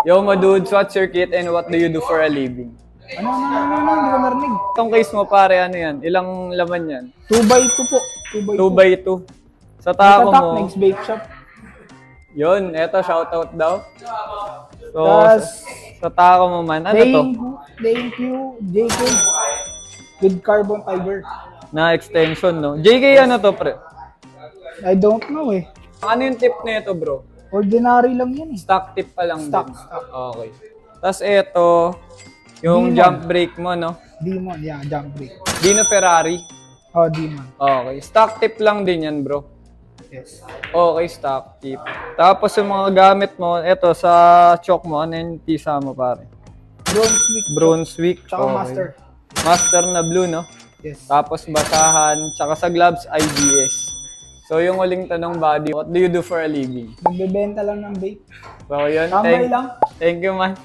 Yo, my dudes, what's your kit and what do you do for a living? Ano, hindi ko narinig. Itong case mo pare, ano yan? Ilang laman yan? 2x2 po. 2x2. Sa tako Tatak, mo, next bake shop. yun, eto, shoutout daw. So, Tas, sa tako mo man, ano to? Thank you, JK. With carbon fiber. Na extension, no? JK, ano to, pre? I don't know eh. Ano yung tip nito, bro? Ordinary lang yan eh. Stock tip pa lang Stock. din. Okay. Tapos eto, yung Demon. jump brake mo, no? Demon, yeah, jump brake. Dino Ferrari. Oh, Demon. Okay. Stock tip lang din yan, bro. Yes. Okay, stock tip. Tapos yung mga gamit mo, eto, sa chalk mo, ano yung tisa mo, pare? Brunswick. Brunswick. Tsaka okay. master. Master na blue, no? Yes. Tapos basahan, tsaka sa gloves, IBS. So yung huling tanong, buddy, what do you do for a living? Nagbebenta lang ng vape. So yun, Tambay lang. thank you, man.